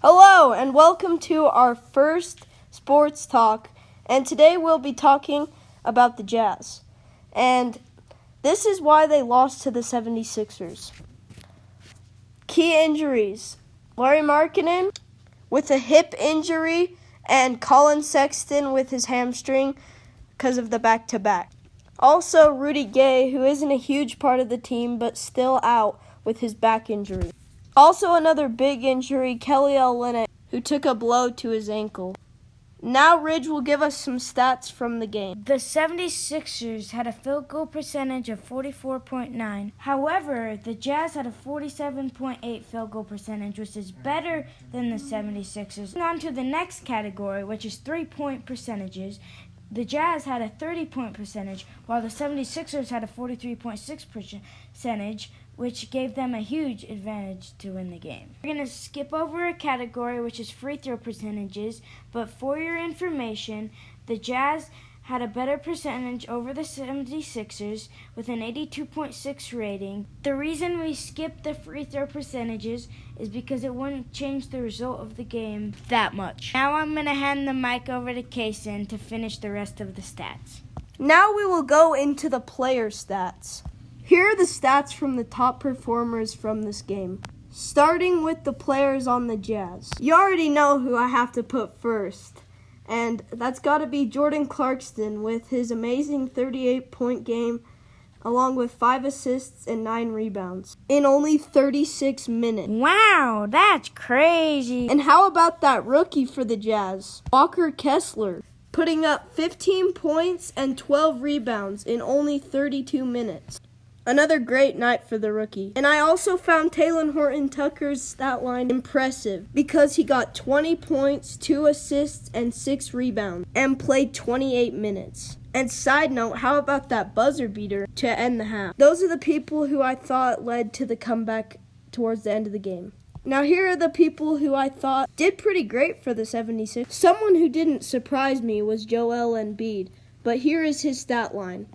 Hello and welcome to our first sports talk, and today we'll be talking about the Jazz. And this is why they lost to the 76ers. Key injuries: Larry Markkinen with a hip injury and Colin Sexton with his hamstring because of the back-to-back. Also, Rudy Gay, who isn't a huge part of the team but still out with his back injury. Also another big injury, Kelly Olynyk, who took a blow to his ankle. Now Ridge will give us some stats from the game. The 76ers had a field goal percentage of 44.9. However, the Jazz had a 47.8 field goal percentage, which is better than the 76ers. On to the next category, which is three-point percentages. The Jazz had a 30-point percentage, while the 76ers had a 43.6 percentage, which gave them a huge advantage to win the game. We're going to skip over a category, which is free throw percentages, but for your information, the Jazz had a better percentage over the 76ers with an 82.6 rating. The reason we skipped the free throw percentages is because it wouldn't change the result of the game that much. Now I'm going to hand the mic over to Kaysen to finish the rest of the stats. Now we will go into the player stats. Here are the stats from the top performers from this game. Starting with the players on the Jazz. You already know who I have to put first. And that's got to be Jordan Clarkson with his amazing 38-point game, along with 5 assists and 9 rebounds in only 36 minutes. Wow, that's crazy. And how about that rookie for the Jazz, Walker Kessler, putting up 15 points and 12 rebounds in only 32 minutes. Another great night for the rookie. And I also found Talen Horton-Tucker's stat line impressive because he got 20 points, 2 assists, and 6 rebounds and played 28 minutes. And side note, how about that buzzer beater to end the half? Those are the people who I thought led to the comeback towards the end of the game. Now here are the people who I thought did pretty great for the 76ers. Someone who didn't surprise me was Joel Embiid, but here is his stat line.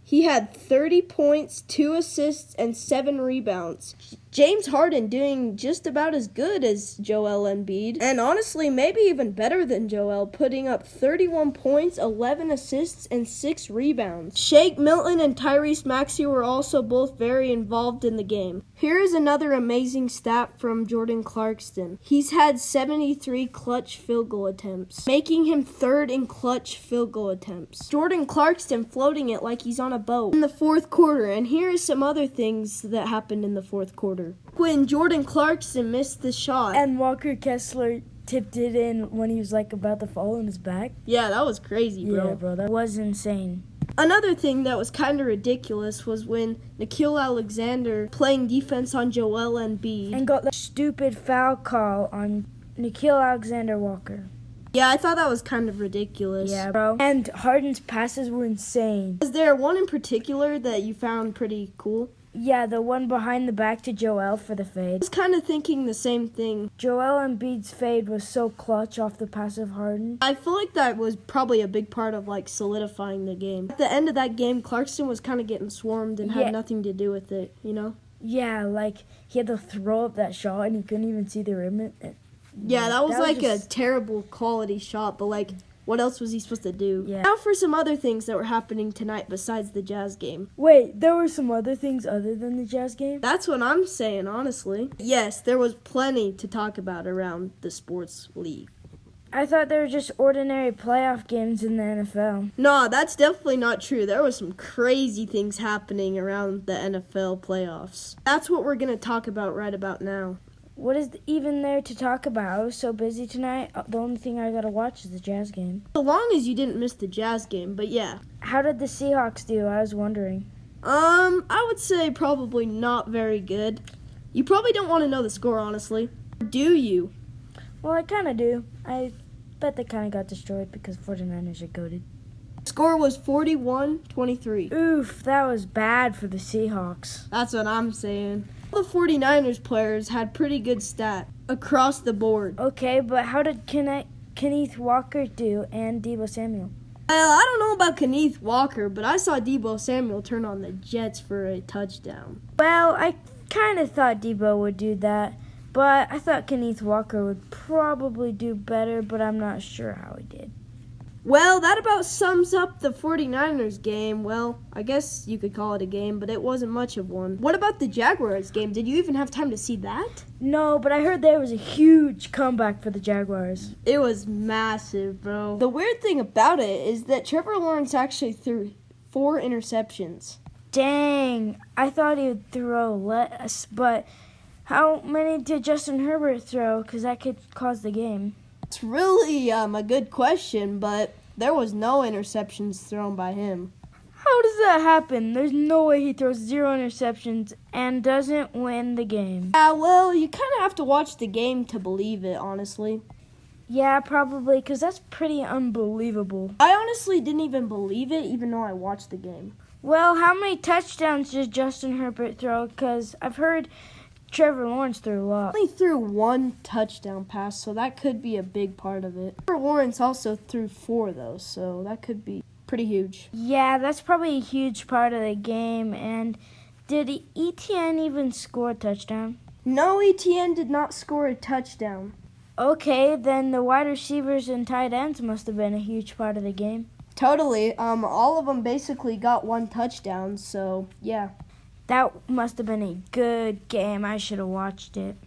He had 30 points, 2 assists, and 7 rebounds. James Harden doing just about as good as Joel Embiid, and honestly, maybe even better than Joel, putting up 31 points, 11 assists, and 6 rebounds. Shake Milton and Tyrese Maxey were also both very involved in the game. Here is another amazing stat from Jordan Clarkson. He's had 73 clutch field goal attempts, making him third in clutch field goal attempts. Jordan Clarkson floating it like he's on a boat in the fourth quarter, and here are some other things that happened in the fourth quarter. When Jordan Clarkson missed the shot. And Walker Kessler tipped it in when he was about to fall on his back. Yeah, that was crazy, bro. Yeah, bro, that was insane. Another thing that was kind of ridiculous was when Nickeil Alexander playing defense on Joel Embiid. And got the stupid foul call on Nickeil Alexander-Walker. Yeah, I thought that was kind of ridiculous. Yeah, bro. And Harden's passes were insane. Was there one in particular that you found pretty cool? Yeah, the one behind the back to Joel for the fade. I was kind of thinking the same thing. Joel Embiid's fade was so clutch off the pass of Harden. I feel like that was probably a big part of solidifying the game. At the end of that game, Clarkson was kind of getting swarmed and had nothing to do with it, you know? Yeah, he had to throw up that shot and he couldn't even see the rim. Yeah, that was a terrible quality shot, but what else was he supposed to do? Yeah. Now for some other things that were happening tonight besides the Jazz game. Wait, there were some other things other than the Jazz game? That's what I'm saying, honestly. Yes, there was plenty to talk about around the sports league. I thought they were just ordinary playoff games in the NFL. No, that's definitely not true. There was some crazy things happening around the NFL playoffs. That's what we're going to talk about right about now. What is even there to talk about? I was so busy tonight. The only thing I got to watch is the Jazz game. So long as you didn't miss the Jazz game, but yeah. How did the Seahawks do? I was wondering. I would say probably not very good. You probably don't want to know the score, honestly. Do you? Well, I kind of do. I bet they kind of got destroyed because 49ers are goated. Score was 41-23. Oof, that was bad for the Seahawks. That's what I'm saying. The 49ers players had pretty good stat across the board. Okay, but how did Kenneth Walker do and Deebo Samuel? Well, I don't know about Kenneth Walker, but I saw Deebo Samuel turn on the Jets for a touchdown. Well, I kind of thought Debo would do that, but I thought Kenneth Walker would probably do better, but I'm not sure how he did. Well, that about sums up the 49ers game. Well, I guess you could call it a game, but it wasn't much of one. What about the Jaguars game? Did you even have time to see that? No, but I heard there was a huge comeback for the Jaguars. It was massive, bro. The weird thing about it is that Trevor Lawrence actually threw 4 interceptions. Dang, I thought he would throw less, but how many did Justin Herbert throw? Because that could cause the game. It's really a good question, but there was no interceptions thrown by him. How does that happen? There's no way he throws 0 interceptions and doesn't win the game. Yeah, well, you kind of have to watch the game to believe it, honestly. Yeah, probably, because that's pretty unbelievable. I honestly didn't even believe it, even though I watched the game. Well, how many touchdowns did Justin Herbert throw? Because I've heard Trevor Lawrence threw a lot. He only threw 1 touchdown pass, so that could be a big part of it. Trevor Lawrence also threw 4, though, so that could be pretty huge. Yeah, that's probably a huge part of the game. And did ETN even score a touchdown? No, ETN did not score a touchdown. Okay, then the wide receivers and tight ends must have been a huge part of the game. Totally. All of them basically got 1 touchdown, so yeah. That must have been a good game. I should have watched it.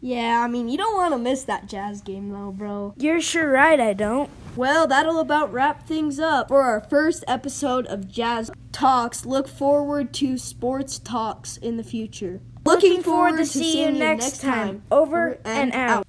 Yeah, I mean, you don't want to miss that Jazz game, though, bro. You're sure right, I don't. Well, that'll about wrap things up for our first episode of Jazz Talks. Look forward to sports talks in the future. Looking forward to see you next time. Over and out.